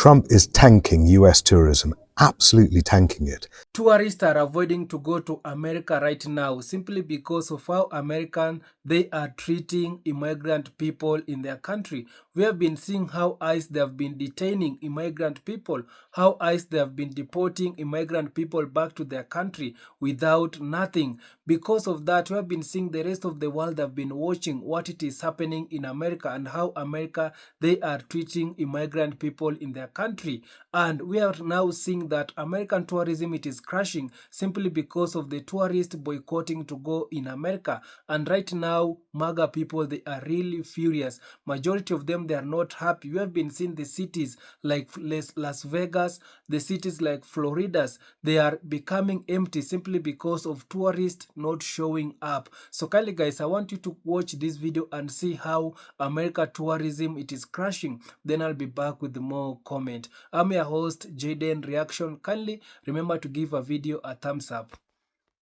Trump is tanking US tourism, absolutely tanking it. Tourists are avoiding to go to America right now simply because of how American they are treating immigrant people in their country. We have been seeing how ICE they have been detaining immigrant people, how ICE they have been deporting immigrant people back to their country without nothing. Because of that, we have been seeing the rest of the world have been watching what it is happening in America and how America they are treating immigrant people in their country. And we are now seeing that American tourism it is crashing simply because of the tourists boycotting to go in America. And right now, MAGA people they are really furious. Majority of them they are not happy. We have been seeing the cities like Las Vegas, the cities like Florida's, they are becoming empty simply because of tourists not showing up. So kindly guys, I want you to watch this video and see how America tourism it is crashing. Then I'll be back with more comment. I'm your host Jaden Reaction. Kindly remember to give a video a thumbs up.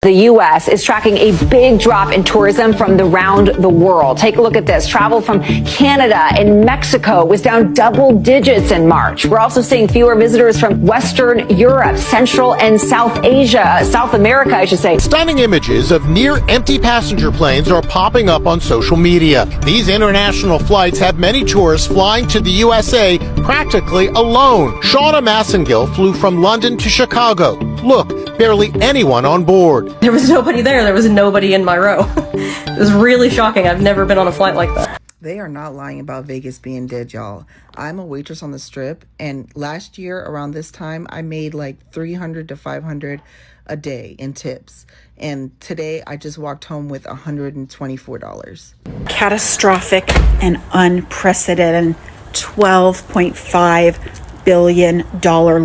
The U.S. is tracking a big drop in tourism from around the world. Take a look at this. Travel from Canada and Mexico was down double digits in March. We're also seeing fewer visitors from Western Europe, Central and South Asia, South America, I should say. Stunning images of near-empty passenger planes are popping up on social media. These international flights have many tourists flying to the USA practically alone. Shauna Massengill flew from London to Chicago. Look, barely anyone on board. There was nobody there. There was nobody in my row. It was really shocking. I've never been on a flight like that. They are not lying about Vegas being dead, y'all. I'm a waitress on the Strip, and last year around this time, I made like $300 to $500 a day in tips. And today, I just walked home with $124. Catastrophic and unprecedented $12.5 billion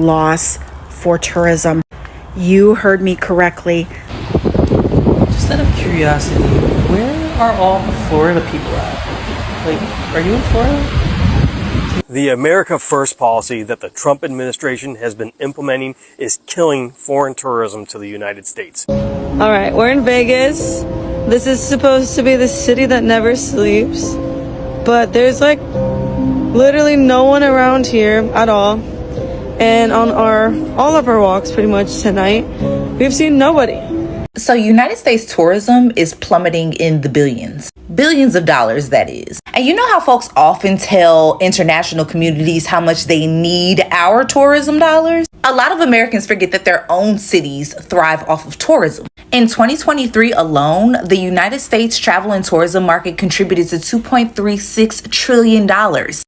loss for tourism. You heard me correctly. Just out of curiosity, where are all the Florida people at? Like, are you in Florida? The America First policy that the Trump administration has been implementing is killing foreign tourism to the United States. All right, we're in Vegas. This is supposed to be the city that never sleeps, but there's like literally no one around here at all. And on all of our walks pretty much tonight, we've seen nobody. So United States tourism is plummeting in the billions of dollars, that is. And you know how folks often tell international communities how much they need our tourism dollars? A lot of Americans forget that their own cities thrive off of tourism. In 2023 alone, the United States travel and tourism market contributed to $2.36 trillion.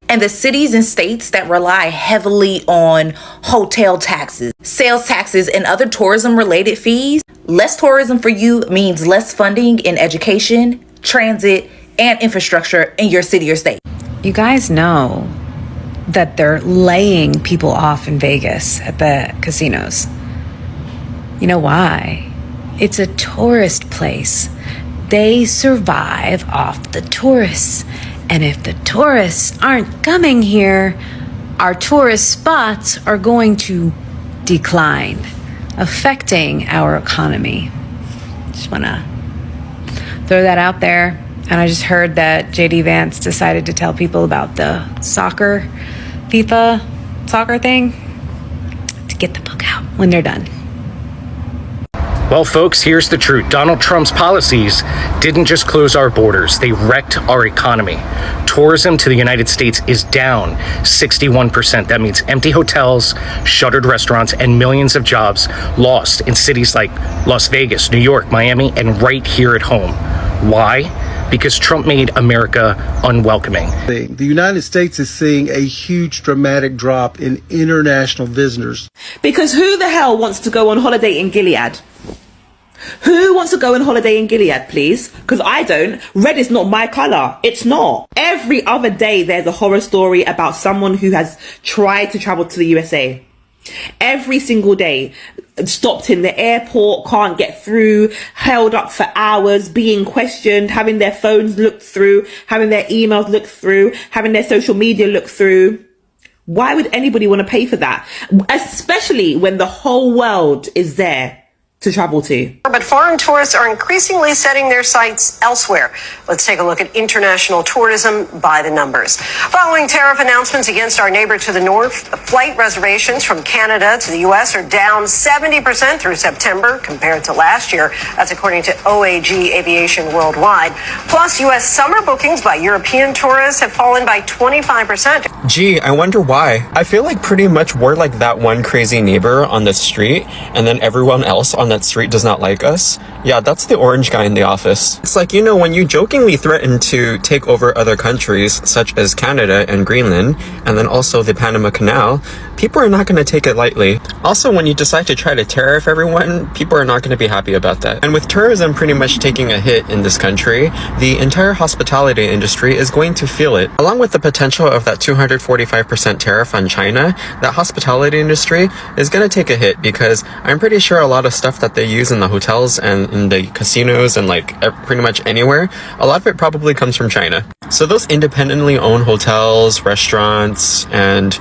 And the cities and states that rely heavily on hotel taxes, sales taxes, and other tourism-related fees, less tourism for you means less funding in education, transit, and infrastructure in your city or state. You guys know that they're laying people off in Vegas at the casinos. You know why? It's a tourist place. They survive off the tourists. And if the tourists aren't coming here, our tourist spots are going to decline, affecting our economy. Just want to throw that out there. And I just heard that JD Vance decided to tell people about the FIFA soccer thing, to get the book out when they're done. Well, folks, here's the truth. Donald Trump's policies didn't just close our borders. They wrecked our economy. Tourism to the United States is down 61%. That means empty hotels, shuttered restaurants, and millions of jobs lost in cities like Las Vegas, New York, Miami, and right here at home. Why? Because Trump made America unwelcoming. The United States is seeing a huge dramatic drop in international visitors. Because who the hell wants to go on holiday in Gilead? Who wants to go on holiday in Gilead, please? Because I don't. Red is not my color. It's not. Every other day there's a horror story about someone who has tried to travel to the USA. Every single day, stopped in the airport, can't get through, held up for hours, being questioned, having their phones looked through, having their emails looked through, having their social media looked through. Why would anybody want to pay for that? Especially when the whole world is there to travel to. But foreign tourists are increasingly setting their sights elsewhere. Let's take a look at international tourism by the numbers. Following tariff announcements against our neighbor to the north, flight reservations from Canada to the U.S. are down 70% through September compared to last year. That's according to OAG Aviation Worldwide. Plus, U.S. summer bookings by European tourists have fallen by 25%. Gee, I wonder why. I feel like pretty much we're like that one crazy neighbor on the street, and then everyone else on that street does not like us. Yeah, that's the orange guy in the office. It's like, you know, when you jokingly threaten to take over other countries, such as Canada and Greenland, and then also the Panama Canal, people are not going to take it lightly. Also, when you decide to try to tariff everyone, people are not going to be happy about that. And with tourism pretty much taking a hit in this country, the entire hospitality industry is going to feel it. Along with the potential of that 245% tariff on China, that hospitality industry is going to take a hit, because I'm pretty sure a lot of stuff that they use in the hotels and in the casinos and like pretty much anywhere, a lot of it probably comes from China. So those independently owned hotels, restaurants, and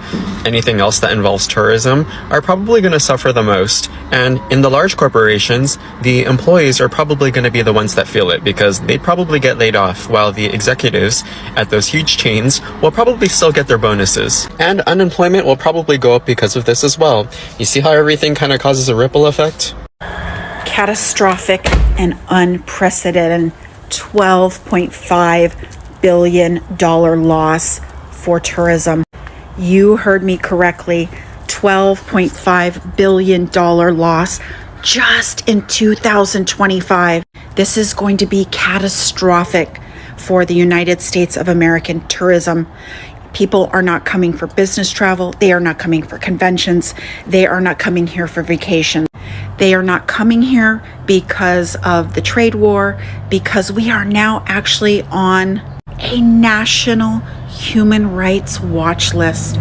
anything else that involves tourism are probably going to suffer the most. And in the large corporations, the employees are probably going to be the ones that feel it, because they probably get laid off, while the executives at those huge chains will probably still get their bonuses. And unemployment will probably go up because of this as well. You see how everything kind of causes a ripple effect? Catastrophic and unprecedented $12.5 billion loss for tourism. You heard me correctly. $12.5 billion loss just in 2025. This is going to be catastrophic for the United States of American tourism. People are not coming for business travel. They are not coming for conventions. They are not coming here for vacation. They are not coming here because of the trade war, because we are now actually on a national human rights watch list.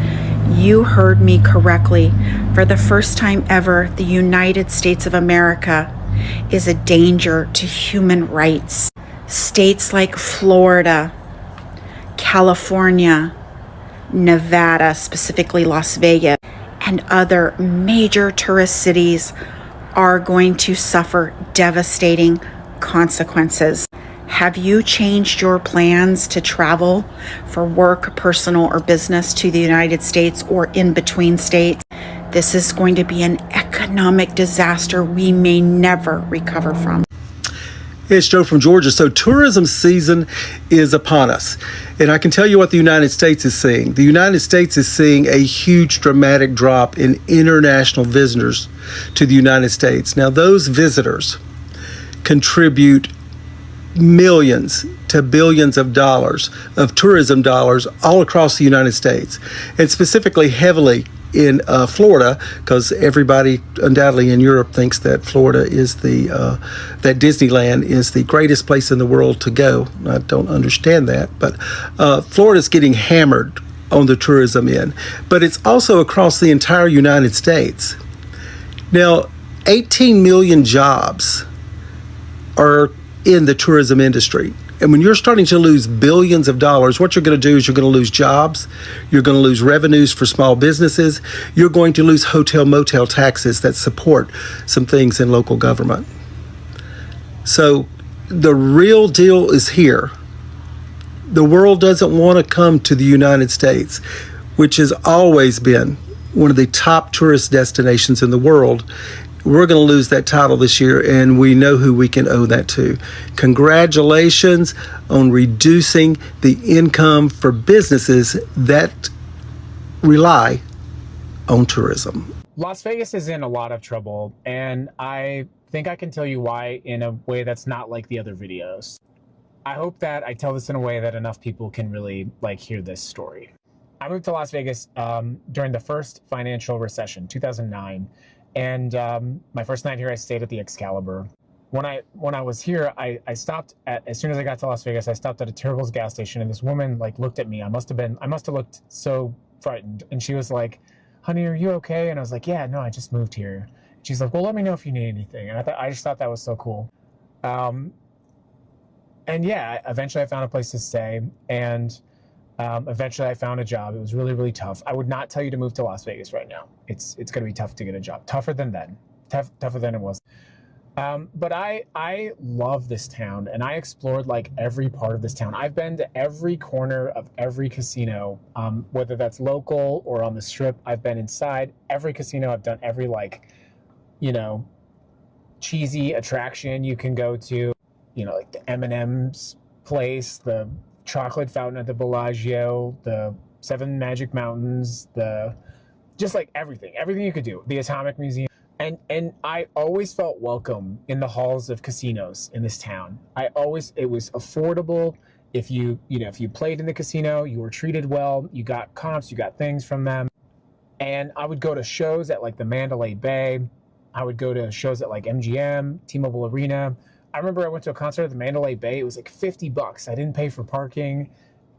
You heard me correctly. For the first time ever, the United States of America is a danger to human rights. States like Florida, California, Nevada, specifically Las Vegas, and other major tourist cities are going to suffer devastating consequences. Have you changed your plans to travel for work, personal, or business to the United States or in between states? This is going to be an economic disaster we may never recover from. Hey, it's Joe from Georgia. So tourism season is upon us. And I can tell you what the United States is seeing. The United States is seeing a huge dramatic drop in international visitors to the United States. Now, those visitors contribute millions to billions of dollars of tourism dollars all across the United States, and specifically heavily in Florida, because everybody undoubtedly in Europe thinks that Florida is that Disneyland is the greatest place in the world to go. I don't understand that, but Florida's getting hammered on the tourism end, but it's also across the entire United States. Now, 18 million jobs are in the tourism industry. And when you're starting to lose billions of dollars, what you're going to do is you're going to lose jobs, you're going to lose revenues for small businesses, you're going to lose hotel motel taxes that support some things in local government. So the real deal is here. The world doesn't want to come to the United States, which has always been one of the top tourist destinations in the world. We're going to lose that title this year, and we know who we can owe that to. Congratulations on reducing the income for businesses that rely on tourism. Las Vegas is in a lot of trouble, and I think I can tell you why in a way that's not like the other videos. I hope that I tell this in a way that enough people can really hear this story. I moved to Las Vegas during the first financial recession, 2009. And my first night here, I stayed at the Excalibur. When I was here, I stopped as soon as I got to Las Vegas, I stopped at a Terrible's gas station, and this woman looked at me. I must have looked so frightened. And she was like, "Honey, are you okay?" And I was like, "Yeah, no, I just moved here." She's like, "Well, let me know if you need anything." And I just thought that was so cool. And yeah, eventually I found a place to stay, and eventually I found a job. It was really, really tough. I would not tell you to move to Las Vegas right now. It's going to be tough to get a job. Tougher than then. Tougher than it was. But I love this town, and I explored like every part of this town. I've been to every corner of every casino, whether that's local or on the strip. I've been inside every casino. I've done every cheesy attraction you can go to, like the M&M's place, the chocolate fountain at the Bellagio, the Seven Magic Mountains, just like everything you could do, the Atomic Museum. And I always felt welcome in the halls of casinos in this town. It was affordable. If you played in the casino, you were treated well. You got comps, you got things from them. And I would go to shows at like the Mandalay Bay. I would go to shows at like MGM, T-Mobile Arena. I remember I went to a concert at the Mandalay Bay. It was like $50. I didn't pay for parking.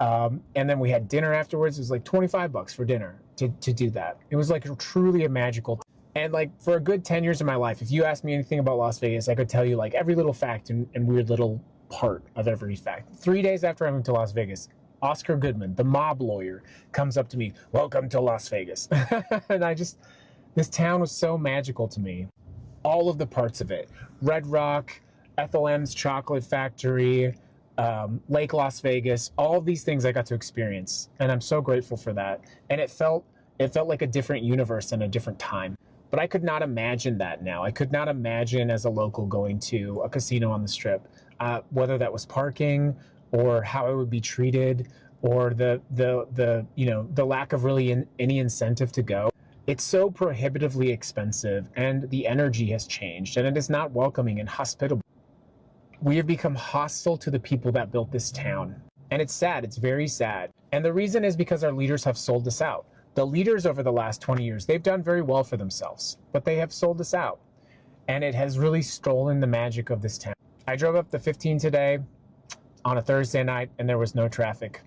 And then we had dinner afterwards. It was like $25 for dinner to do that. It was like truly a magical. And like for a good 10 years of my life, if you asked me anything about Las Vegas, I could tell you like every little fact and weird little part of every fact. 3 days after I went to Las Vegas, Oscar Goodman, the mob lawyer, comes up to me, "Welcome to Las Vegas." And this town was so magical to me. All of the parts of it. Red Rock, Ethel M's Chocolate Factory, Lake Las Vegas, all of these things I got to experience. And I'm so grateful for that. And it felt like a different universe and a different time. But I could not imagine that now. I could not imagine as a local going to a casino on the strip, whether that was parking or how I would be treated or the lack of really any incentive to go. It's so prohibitively expensive, and the energy has changed, and it is not welcoming and hospitable. We have become hostile to the people that built this town. And it's sad. It's very sad. And the reason is because our leaders have sold us out. The leaders over the last 20 years, they've done very well for themselves, but they have sold us out. And it has really stolen the magic of this town. I drove up the 15 today on a Thursday night, and there was no traffic.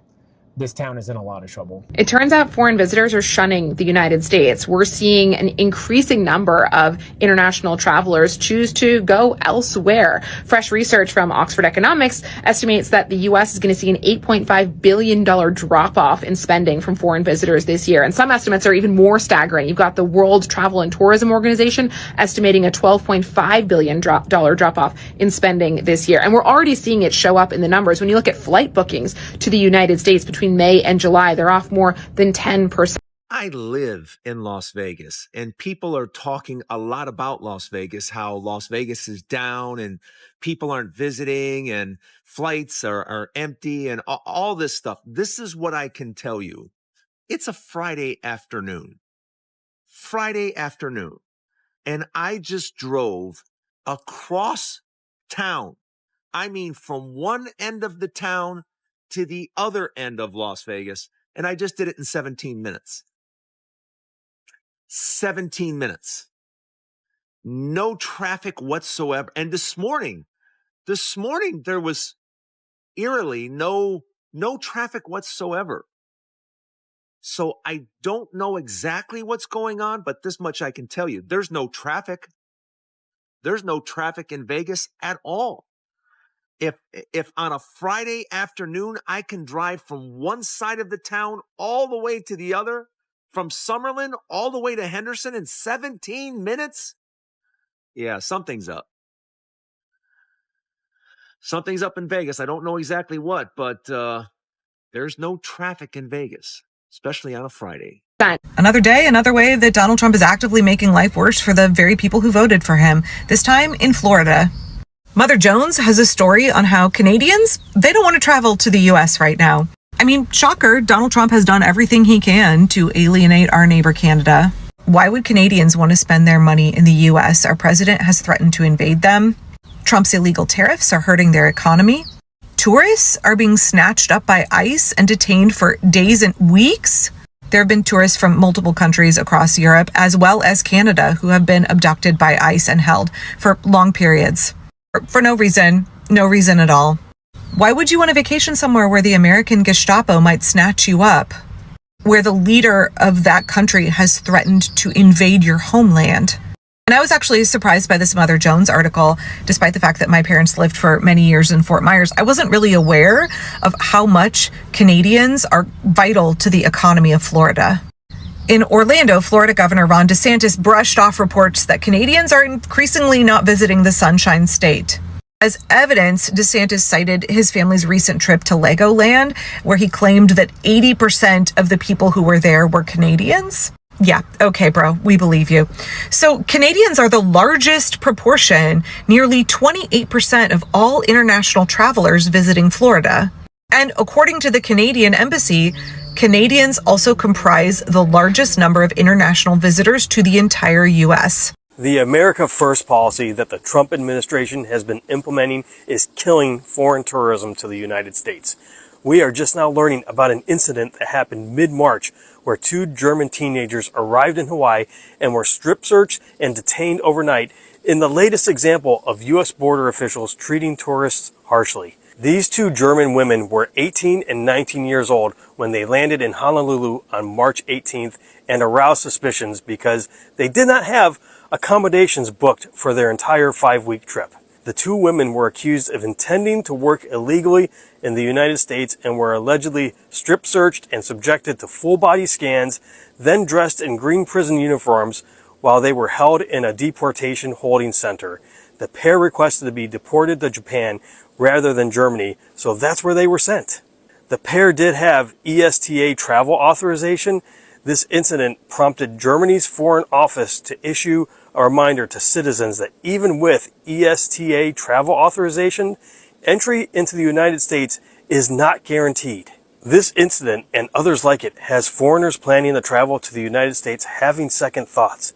This town is in a lot of trouble. It turns out foreign visitors are shunning the United States. We're seeing an increasing number of international travelers choose to go elsewhere. Fresh research from Oxford Economics estimates that the U.S. is going to see an $8.5 billion drop-off in spending from foreign visitors this year. And some estimates are even more staggering. You've got the World Travel and Tourism Organization estimating a $12.5 billion drop-off in spending this year. And we're already seeing it show up in the numbers. When you look at flight bookings to the United States between May and July, they're off more than 10%. I live in Las Vegas, and people are talking a lot about Las Vegas, how Las Vegas is down and people aren't visiting and flights are empty and all this stuff. This is what I can tell you. It's a Friday afternoon, and I just drove across town. I mean, from one end of the town to the other end of Las Vegas, and I just did it in 17 minutes. 17 minutes. No traffic whatsoever. And this morning there was eerily no traffic whatsoever. So I don't know exactly what's going on, but this much I can tell you. There's no traffic. There's no traffic in Vegas at all. If on a Friday afternoon, I can drive from one side of the town all the way to the other, from Summerlin all the way to Henderson in 17 minutes, yeah, something's up. Something's up in Vegas. I don't know exactly what, but there's no traffic in Vegas, especially on a Friday. Another day, another way that Donald Trump is actively making life worse for the very people who voted for him, this time in Florida. Mother Jones has a story on how Canadians, they don't want to travel to the U.S. right now. I mean, shocker, Donald Trump has done everything he can to alienate our neighbor Canada. Why would Canadians want to spend their money in the U.S.? Our president has threatened to invade them. Trump's illegal tariffs are hurting their economy. Tourists are being snatched up by ICE and detained for days and weeks. There have been tourists from multiple countries across Europe, as well as Canada, who have been abducted by ICE and held for long periods. For no reason at all. Why would you want to vacation somewhere where the American Gestapo might snatch you up? Where the leader of that country has threatened to invade your homeland? And I was actually surprised by this Mother Jones article, despite the fact that my parents lived for many years in Fort Myers. I wasn't really aware of how much Canadians are vital to the economy of Florida. In Orlando, Florida Governor Ron DeSantis brushed off reports that Canadians are increasingly not visiting the Sunshine State. As evidence, DeSantis cited his family's recent trip to Legoland, where he claimed that 80% of the people who were there were Canadians. Yeah, okay, bro, we believe you. So Canadians are the largest proportion, nearly 28% of all international travelers visiting Florida. And according to the Canadian Embassy, Canadians also comprise the largest number of international visitors to the entire U.S. The America First policy that the Trump administration has been implementing is killing foreign tourism to the United States. We are just now learning about an incident that happened mid-March where 2 German teenagers arrived in Hawaii and were strip searched and detained overnight in the latest example of U.S. border officials treating tourists harshly. These 2 German women were 18 and 19 years old when they landed in Honolulu on March 18th and aroused suspicions because they did not have accommodations booked for their entire 5-week trip. The 2 women were accused of intending to work illegally in the United States and were allegedly strip searched and subjected to full body scans, then dressed in green prison uniforms while they were held in a deportation holding center. The pair requested to be deported to Japan rather than Germany, so that's where they were sent. The pair did have ESTA travel authorization. This incident prompted Germany's Foreign Office to issue a reminder to citizens that even with ESTA travel authorization, entry into the United States is not guaranteed. This incident and others like it has foreigners planning to travel to the United States having second thoughts.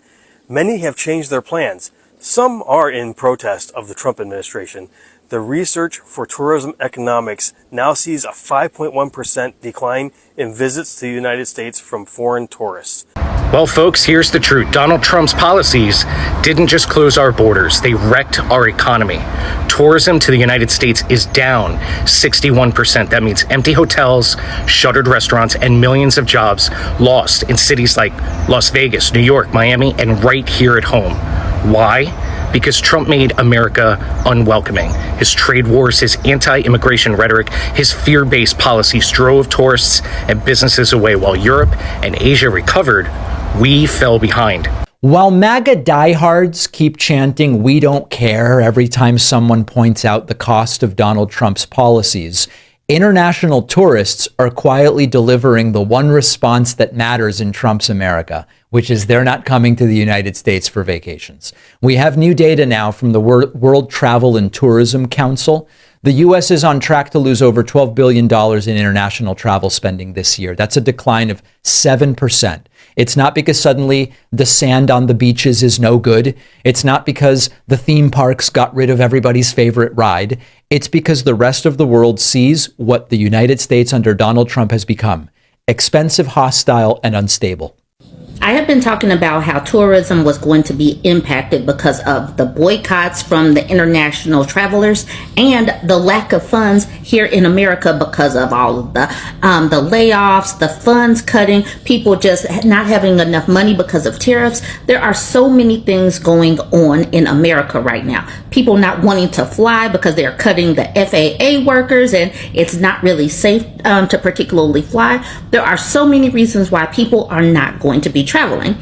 Many have changed their plans. Some are in protest of the Trump administration. The Research for Tourism Economics now sees a 5.1% decline in visits to the United States from foreign tourists. Well, folks, here's the truth. Donald Trump's policies didn't just close our borders, they wrecked our economy. Tourism to the United States is down 61%. That means empty hotels, shuttered restaurants, and millions of jobs lost in cities like Las Vegas, New York, Miami, and right here at home. Why? Because Trump made America unwelcoming. His trade wars, his anti-immigration rhetoric, his fear-based policies drove tourists and businesses away. While Europe and Asia recovered, we fell behind. While MAGA diehards keep chanting, "We don't care," every time someone points out the cost of Donald Trump's policies, international tourists are quietly delivering the one response that matters in Trump's America, which is they're not coming to the United States for vacations. We have new data now from the World Travel and Tourism Council. The U.S. is on track to lose over $12 billion in international travel spending this year. That's a decline of 7%. It's not because suddenly the sand on the beaches is no good. It's not because the theme parks got rid of everybody's favorite ride. It's because the rest of the world sees what the United States under Donald Trump has become: expensive, hostile, and unstable. I have been talking about how tourism was going to be impacted because of the boycotts from the international travelers and the lack of funds here in America because of all of the layoffs, the funds cutting, people just not having enough money because of tariffs. There are so many things going on in America right now. People not wanting to fly because they're cutting the FAA workers and it's not really safe to particularly fly. There are so many reasons why people are not going to be traveling.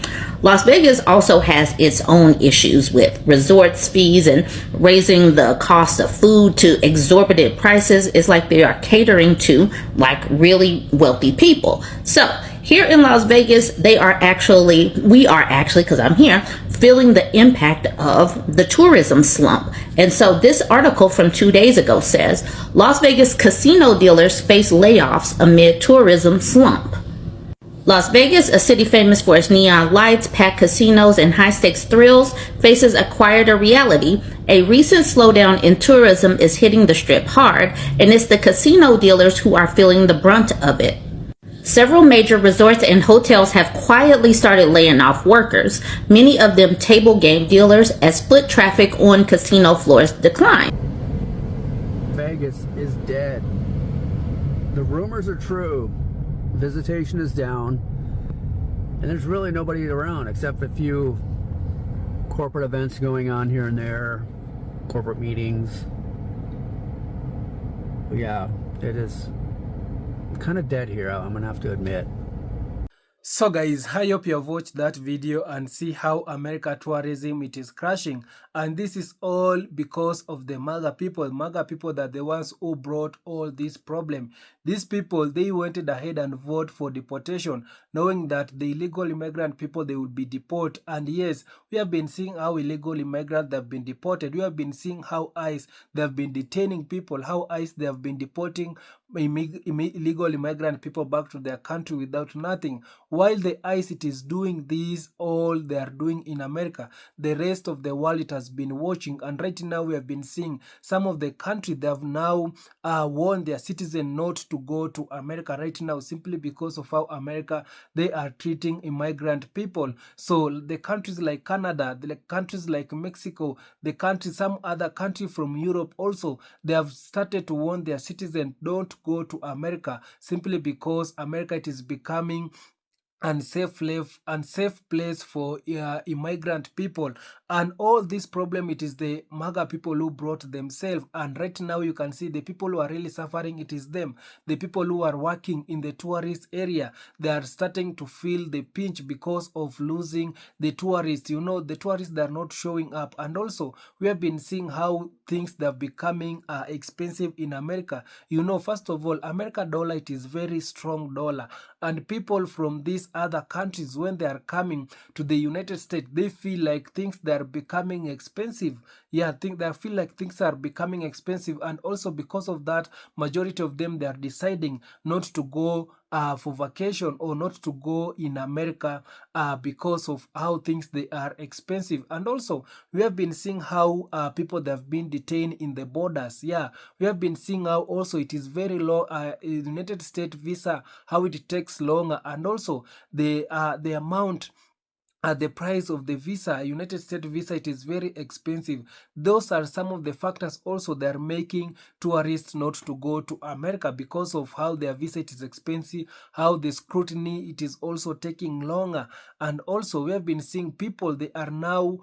Las Vegas also has its own issues with resorts fees and raising the cost of food to exorbitant prices. It's like they are catering to like really wealthy people. So here in Las Vegas, we are actually, because I'm here, feeling the impact of the tourism slump. And so this article from 2 days ago says, Las Vegas casino dealers face layoffs amid tourism slump. Las Vegas, a city famous for its neon lights, packed casinos, and high-stakes thrills, faces a quieter reality. A recent slowdown in tourism is hitting the Strip hard, and it's the casino dealers who are feeling the brunt of it. Several major resorts and hotels have quietly started laying off workers, many of them table game dealers, as foot traffic on casino floors decline. Vegas is dead. The rumors are true. Visitation is down, and there's really nobody around except a few corporate events going on here and there, corporate meetings. But yeah, it is kind of dead here, I'm gonna have to admit. So guys, I hope you have watched that video and see how America tourism it is crashing, and this is all because of the MAGA people. MAGA people that the ones who brought all this problem. These people, they went ahead and vote for deportation, knowing that the illegal immigrant people, they would be deported. And yes, we have been seeing how illegal immigrants have been deported. We have been seeing how ICE they have been detaining people, how ICE they have been deporting illegal immigrant people back to their country without nothing. While the ICE it is doing this, all they are doing in America, the rest of the world it has been watching. And right now we have been seeing some of the countries they have now warned their citizens not to go to America right now, simply because of how America they are treating immigrant people. So the countries like Canada, the countries like Mexico, the country, some other country from Europe also, they have started to warn their citizens don't go to America, simply because America it is becoming unsafe place for immigrant people. And all this problem it is the MAGA people who brought themselves. And right now you can see the people who are really suffering, it is them, the people who are working in the tourist area. They are starting to feel the pinch because of losing the tourists. You know, the tourists, they are not showing up. And also we have been seeing how things that are becoming expensive in America. You know, first of all, America dollar it is very strong dollar, and people from these other countries, when they are coming to the United States, they feel like things that are becoming expensive. Yeah, they feel like things are becoming expensive. And also because of that, majority of them they are deciding not to go for vacation or not to go in America because of how things they are expensive. And also we have been seeing how people that have been detained in the borders. Yeah, we have been seeing how also it is very low United States visa, how it takes longer. And also the amount the price of the visa, United States visa, it is very expensive. Those are some of the factors also that are making tourists not to go to America, because of how their visa it is expensive, how the scrutiny it is also taking longer. And also we have been seeing people, they are now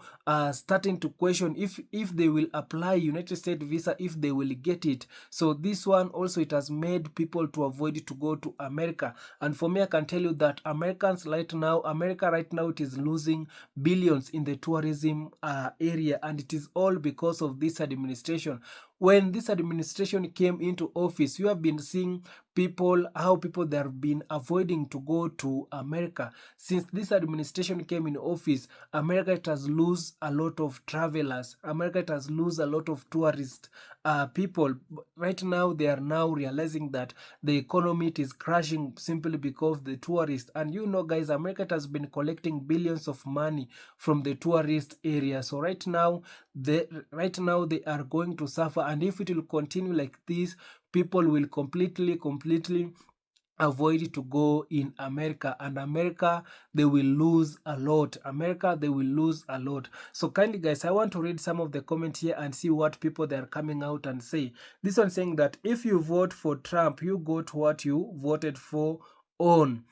starting to question if they will apply United States visa, if they will get it. So this one also it has made people to avoid to go to America. And for me, I can tell you that America right now it is losing billions in the tourism area, and it is all because of this administration. When this administration came into office, you have been seeing how people that have been avoiding to go to America. Since this administration came in office, America it has lost a lot of travelers. America it has lost a lot of tourist people. Right now they are now realizing that the economy it is crashing simply because the tourists. And you know guys, America it has been collecting billions of money from the tourist area. So right now they are going to suffer. And if it will continue like this, people will completely avoid to go in America, and America they will lose a lot. They will lose a lot. So kindly guys, I want to read some of the comments here and see what people they are coming out and say. This one saying that if you vote for Trump, you got what you voted for on.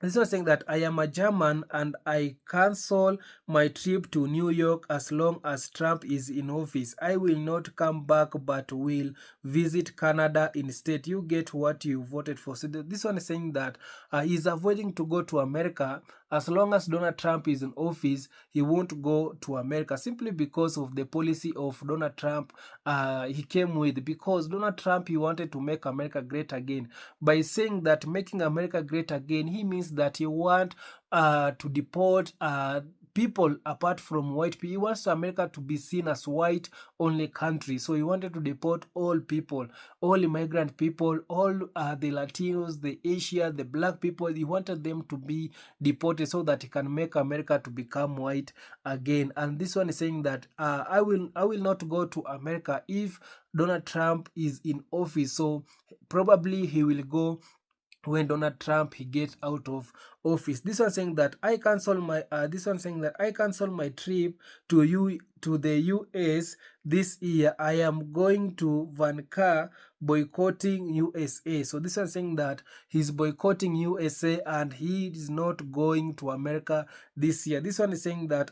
This was saying that I am a German and I cancel my trip to New York as long as Trump is in office. I will not come back but will visit Canada instead. You get what you voted for. So this one is saying that he's avoiding to go to America. As long as Donald Trump is in office, he won't go to America, simply because of the policy of Donald Trump he came with. Because Donald Trump, he wanted to make America great again. By saying that making America great again, he means that he want to deport people apart from white people. He wants America to be seen as white only country. So he wanted to deport all people, all immigrant people, all the Latinos, the Asia, the black people. He wanted them to be deported so that he can make America to become white again. And this one is saying that I will not go to America if Donald Trump is in office. So probably he will go when Donald Trump he gets out of office. This one saying that I cancel my trip to the US this year. I am going to Vancouver, boycotting USA. So this one saying that he's boycotting USA and he is not going to America this year. This one is saying that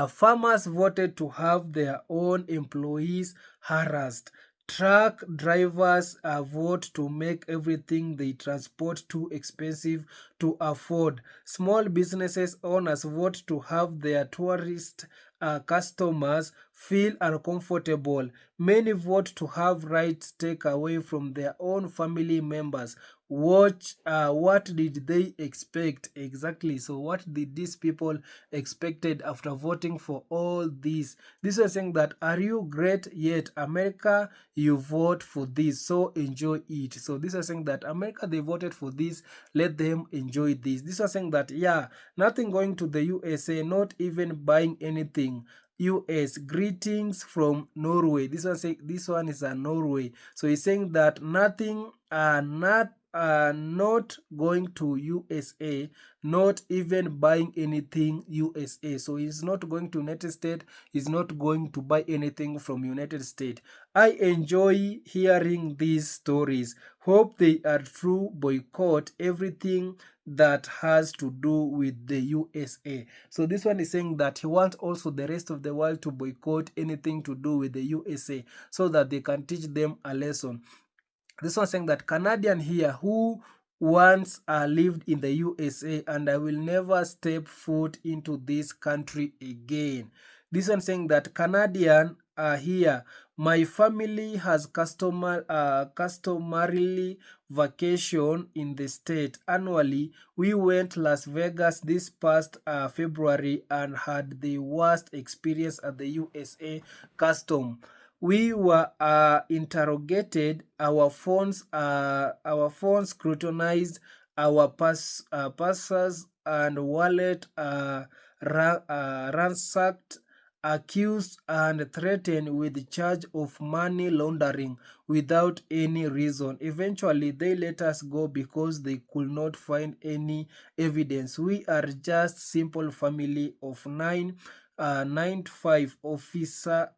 farmers voted to have their own employees harassed. Truck drivers vote to make everything they transport too expensive to afford. Small businesses owners vote to have their tourist customers feel uncomfortable. Many vote to have rights taken away from their own family members. What did they expect exactly? So what did these people expected after voting for all this? This was saying that, are you great yet? America, you vote for this, so enjoy it. So this was saying that America, they voted for this, let them enjoy this. This was saying that, yeah, nothing going to the USA, not even buying anything. US, greetings from Norway. This one is a Norway. So he's saying that nothing, not going to USA, not even buying anything USA. So he's not going to United States, he's not going to buy anything from United States. I enjoy hearing these stories. Hope they are true. Boycott everything that has to do with the USA. So this one is saying that he wants also the rest of the world to boycott anything to do with the USA so that they can teach them a lesson. This one saying that Canadian here who once lived in the USA and I will never step foot into this country again. This one saying that Canadian here, my family has customarily vacation in the state. Annually, we went Las Vegas this past February and had the worst experience at the USA custom. We were interrogated, our phones scrutinized, our passes and wallet ransacked, accused and threatened with charge of money laundering without any reason. Eventually, they let us go because they could not find any evidence. We are just simple family of 95 officer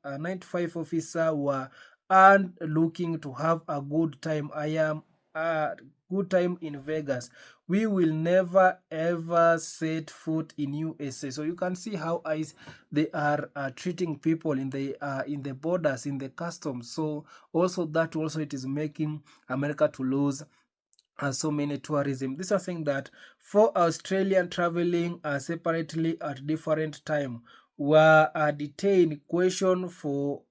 were and looking to have a good time. I am good time in Vegas. We will never ever set foot in USA. So you can see how they are treating people in the borders, in the customs. So also that also it is making America to lose so many tourism. This is saying that for Australian traveling separately at different time were detained, questioned for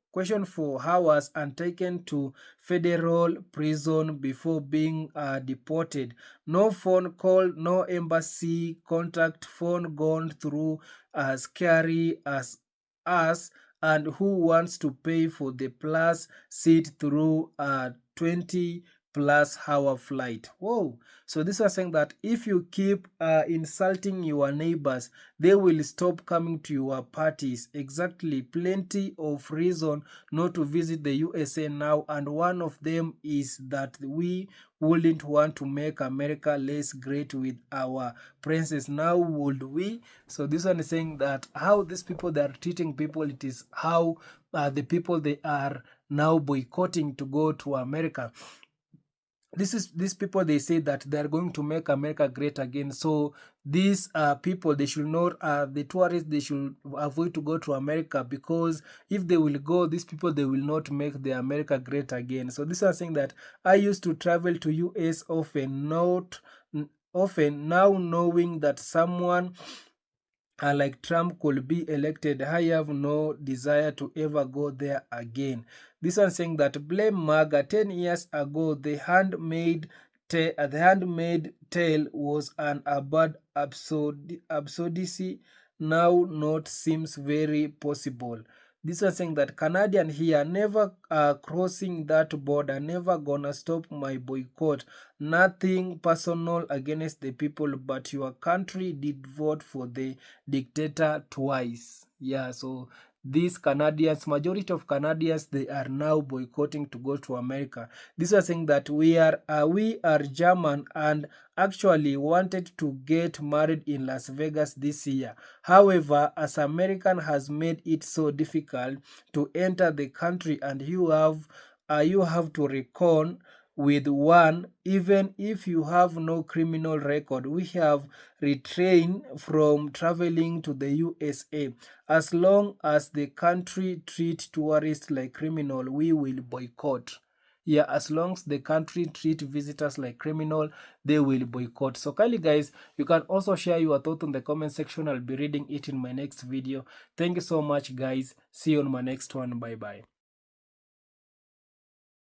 hours and taken to federal prison before being deported. No phone call, no embassy contact, phone gone through as scary as us, and who wants to pay for the plus seat through 20 plus hour flight. Whoa. So this was saying that if you keep insulting your neighbors, they will stop coming to your parties. Exactly. Plenty of reason not to visit the USA now, and one of them is that we wouldn't want to make America less great with our princess. Now would we? So this one is saying that how these people, they are treating people, it is how the people, they are now boycotting to go to America. These people, they say that they are going to make America great again. So these people, they should not, the tourists, they should avoid to go to America, because if they will go, these people, they will not make the America great again. So this is saying that I used to travel to US often, now knowing that someone like Trump could be elected, I have no desire to ever go there again. This one saying that blame MAGA. 10 years ago, the handmaid tale was an absurdity. Now not seems very possible. This was saying that Canadian here, never crossing that border, never gonna stop my boycott. Nothing personal against the people, but your country did vote for the dictator twice. Yeah, so these Canadians, majority of Canadians, they are now boycotting to go to America. This was saying that we are German and actually wanted to get married in Las Vegas this year. However, as American has made it so difficult to enter the country, and you have to reckon with one, even if you have no criminal record. We have refrained from traveling to the USA. As long as the country treats tourists like criminal, we will boycott. Yeah, as long as the country treat visitors like criminal, they will boycott. So kindly guys, you can also share your thought in the comment section. I'll be reading it in my next video. Thank you so much guys. See you on my next one. Bye bye.